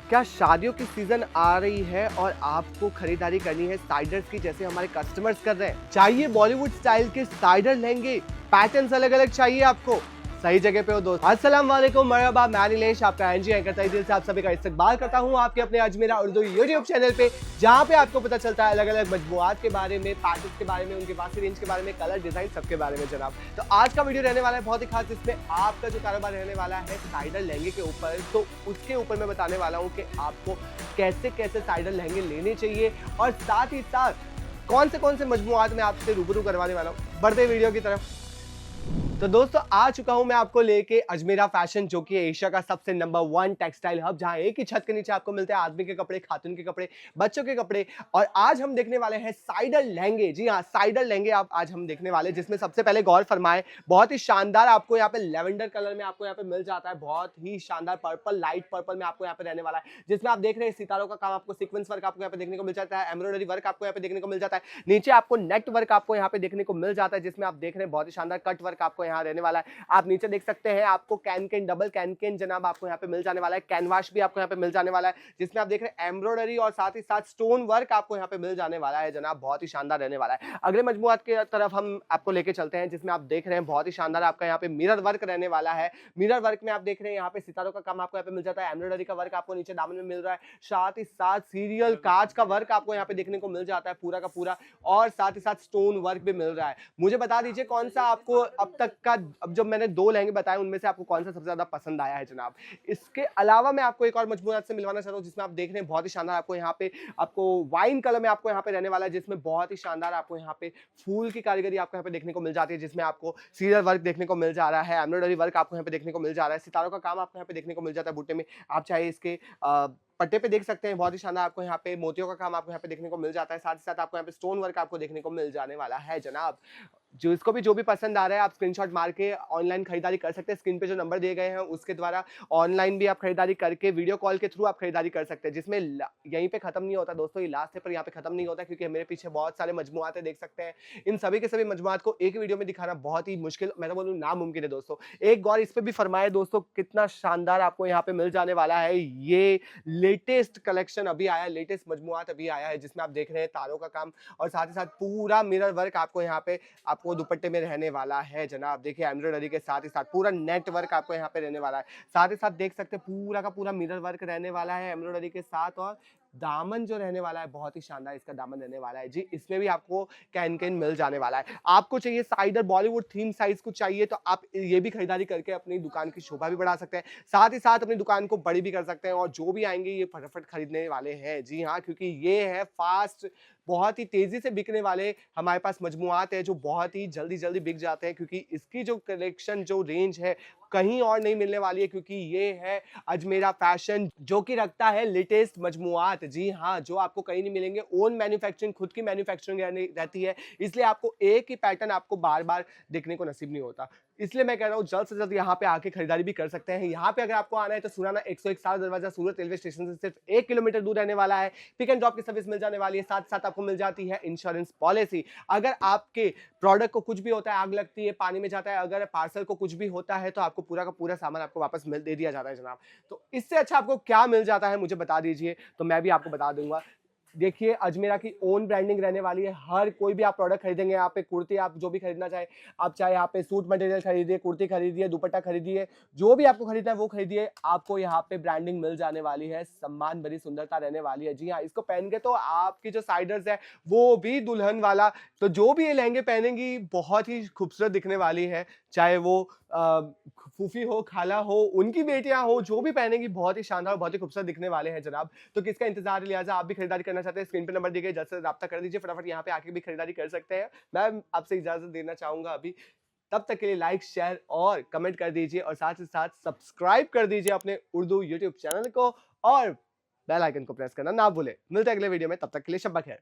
क्या शादियों की सीजन आ रही है और आपको खरीदारी करनी है साइडर्स की, जैसे हमारे कस्टमर्स कर रहे हैं? चाहिए बॉलीवुड स्टाइल के साइडर लहंगे, पैटर्न्स अलग अलग चाहिए आपको? सही जगह पे हो दोस्त। अस्सलाम वालेकुम, मरहबा, मैं नीलेश आपका एनजी एंकर तहे दिल से आप सभी का इस्तकबाल करता हूं आपके अपने अजमेरा उर्दू यूट्यूब चैनल पे, जहां पे आपको पता चलता है अलग अलग मजबूआत के बारे में, पैटर्न्स के बारे में, उनके वासी रेंज के बारे में, कलर डिजाइन सबके बारे में जनाब। तो आज का वीडियो रहने वाला है बहुत ही खास, जिसमें आपका जो कारोबार रहने वाला है साइडर लहंगे के ऊपर। तो उसके ऊपर मैं बताने वाला हूँ कि आपको कैसे कैसे साइडर लहंगे लेने चाहिए और साथ ही साथ कौन से मजबूआत में आपसे रूबरू करवाने वाला हूँ। बढ़ते वीडियो की तरफ। तो दोस्तों आ चुका हूं मैं आपको लेके अजमेरा फैशन, जो कि एशिया का सबसे नंबर 1 टेक्सटाइल हब, जहां एक ही छत के नीचे आपको मिलते हैं आदमी के कपड़े, खातून के कपड़े, बच्चों के कपड़े। और आज हम देखने वाले हैं साइडर लहंगे। जी हां, साइडर लहंगे आप आज हम देखने वाले हैं, जिसमें सबसे पहले गौर फरमाएं, बहुत ही शानदार आपको यहाँ पे लेवेंडर कलर में आपको यहाँ पे मिल जाता है। बहुत ही शानदार पर्पल, लाइट पर्पल में आपको यहाँ पे रहने वाला है, जिसमें आप देख रहे हैं सितारों का काम, आपको सीक्वेंस वर्क आपको यहाँ पे देखने को मिल जाता है, एम्ब्रॉयडरी वर्क आपको यहाँ पे देखने को मिल जाता है, नीचे आपको नेट वर्क आपको यहाँ पे देखने को मिल जाता है, जिसमें आप देख रहे हैं बहुत ही शानदार कट वर्क आपको यहाँ रहने वाला है। आप नीचे देख सकते हैं आपको कैन डबल कैन जनाब आपको यहाँ पे मिल जाने वाला है, कैनवाश भी आपको यहाँ पे मिल जाने वाला है, जिसमें आप देख रहे हैं एम्ब्रॉयडरी और साथ ही साथ स्टोन वर्क आपको यहाँ पे मिल जाने वाला है जनाब। बहुत ही शानदार रहने वाला है। अगले मजबूआत की तरफ हम आपको लेके चलते हैं, जिसमें आप देख रहे हैं बहुत ही शानदार आपका यहाँ पे मिरर वर्क रहने वाला है। मिरर वर्क में आप देख रहे हैं यहाँ पे सितारों का काम आपको यहाँ पे मिल जाता है, एम्ब्रॉयडरी का वर्क आपको नीचे दामन में मिल रहा है, साथ ही साथ सीरियल कांच का वर्क आपको यहाँ पे देखने को मिल जाता है पूरा का पूरा, और साथ ही साथ स्टोन वर्क भी मिल रहा है। मुझे बता दीजिए कौन सा आपको अब तक का, अब जो मैंने 2 लहंगे बताए उनमें से आपको कौन सा सबसे ज्यादा पसंद आया है जनाब। इसके अलावा मैं आपको एक और मजबूत से मिलवाना चाहता हूं, जिसमें आप देख रहे हैं बहुत ही शानदार आपको यहाँ पे आपको वाइन कलर में आपको यहाँ पे रहने वाला है, जिसमें बहुत ही शानदार आपको यहाँ पे फूल की कारीगरी आपको यहाँ पे देखने को मिल जाती है, जिसमें आपको सीरियल वर्क देखने को मिल जा रहा है, एम्ब्रॉयडरी वर्क आपको यहाँ पे देखने को मिल जा रहा है, सितारों का काम आपको यहाँ पे देखने को मिल जाता है बूटे में। आप चाहे इसके पट्टे पे देख सकते हैं, बहुत ही शानदार आपको यहाँ पे मोतियों का काम आपको यहाँ पे देखने को मिल जाता है, साथ ही साथ आपको यहाँ पे स्टोन वर्क आपको देखने को मिल जाने वाला है जनाब। जिसको भी जो भी पसंद आ रहा है आप स्क्रीनशॉट मार के ऑनलाइन खरीदारी कर सकते हैं। स्क्रीन पे जो नंबर दिए गए हैं उसके द्वारा ऑनलाइन भी आप खरीदारी करके वीडियो कॉल के थ्रू आप खरीदारी कर सकते हैं, जिसमें यहीं पे खत्म नहीं होता दोस्तों, ये लास्ट है पर यहाँ पे खत्म नहीं होता, क्योंकि मेरे पीछे बहुत सारे मजमुआत देख सकते हैं। इन सभी के सभी मजमुआत को एक वीडियो में दिखाना बहुत ही मुश्किल, मैं तो बोलूँ नामुमकिन है दोस्तों। एक गौर इस पे भी फरमाए दोस्तों, कितना शानदार आपको यहाँ पे मिल जाने वाला है। ये लेटेस्ट कलेक्शन अभी आया, लेटेस्ट मजमुआत अभी आया है, जिसमें आप देख रहे हैं तारों का काम और साथ ही साथ पूरा मिरर वर्क आपको यहाँ पे आपको दुपट्टे में रहने वाला है जनाब। देखिए एम्ब्रॉयडरी के साथ ही साथ पूरा नेट वर्क आपको यहाँ पे रहने वाला है, साथ ही साथ देख सकते हैं पूरा का पूरा मिरर वर्क रहने वाला है एम्ब्रॉयडरी के साथ, और दामन जो रहने वाला है बहुत ही शानदार इसका दामन रहने वाला है जी। इसमें भी आपको कैन मिल जाने वाला है। आपको चाहिए साइडर बॉलीवुड थीम साइज को चाहिए तो आप ये भी खरीदारी करके अपनी दुकान की शोभा भी बढ़ा सकते हैं, साथ ही साथ अपनी दुकान को बड़ी भी कर सकते हैं, और जो भी आएंगे ये फटाफट खरीदने वाले हैं। जी हाँ, क्योंकि ये है फास्ट, बहुत ही तेजी से बिकने वाले हमारे पास मजमुआत है, जो बहुत ही जल्दी बिक जाते हैं, क्योंकि इसकी जो कलेक्शन जो रेंज है कहीं और नहीं मिलने वाली है, क्योंकि ये है अजमेरा फैशन, जो कि रखता है लेटेस्ट मजमुआत। जी हाँ, जो आपको कहीं नहीं मिलेंगे। ओन मैन्युफैक्चरिंग, खुद की मैन्युफैक्चरिंग रहती है, इसलिए आपको एक ही पैटर्न आपको बार बार देखने को नसीब नहीं होता। इसलिए मैं कह रहा हूँ जल्द से जल्द यहाँ पे आके खरीदारी भी कर सकते हैं। यहाँ पे अगर आपको आना है तो सुराना 101 साल दरवाजा सूरत रेलवे स्टेशन से सिर्फ 1 किलोमीटर दूर रहने वाला है। पिक एंड ड्रॉप की सर्विस मिल जाने वाली है, साथ साथ आपको मिल जाती है इंश्योरेंस पॉलिसी। अगर आपके प्रोडक्ट को कुछ भी होता है, आग लगती है, पानी में जाता है, अगर पार्सल को कुछ भी होता है, तो आपको पूरा का पूरा सामान आपको वापस दे दिया जाता है जनाब। तो इससे अच्छा आपको क्या मिल जाता है मुझे बता दीजिए, तो मैं भी आपको बता दूंगा। देखिए अजमेरा की ओन ब्रांडिंग रहने वाली है। हर कोई भी आप प्रोडक्ट खरीदेंगे, यहाँ पे कुर्ती आप जो भी खरीदना चाहे, आप चाहे यहाँ पे सूट मटेरियल खरीदिए, कुर्ती खरीदिए, दुपट्टा खरीदिए, जो भी आपको खरीदना है वो खरीदिए, आपको यहाँ पे ब्रांडिंग मिल जाने वाली है, सम्मान भरी सुंदरता रहने वाली है। जी हाँ, इसको पहन के तो आपकी जो साइडर्स है वो भी दुल्हन वाला, तो जो भी ये लहंगे पहनेंगी बहुत ही खूबसूरत दिखने वाली है, चाहे वो फूफी हो, खाला हो, उनकी बेटियां हो, जो भी पहनेंगी बहुत ही शानदार, बहुत ही खूबसूरत दिखने वाले हैं जनाब। तो किसका इंतजार है, लिहाजा आप भी खरीदारी करना चाहते हैं, स्क्रीन पे नंबर दिए गए, जल्द से राब्ता कर दीजिए, फटाफट यहाँ पे आके भी खरीदारी कर सकते हैं। मैं आपसे इजाजत देना चाहूंगा अभी, तब तक के लिए लाइक, शेयर और कमेंट कर दीजिए, और साथ ही साथ सब्सक्राइब कर दीजिए अपने उर्दू यूट्यूब चैनल को, और बेल आइकन को प्रेस करना ना भूले। मिलते हैं अगले वीडियो में, तब तक के लिए शब्बा खैर।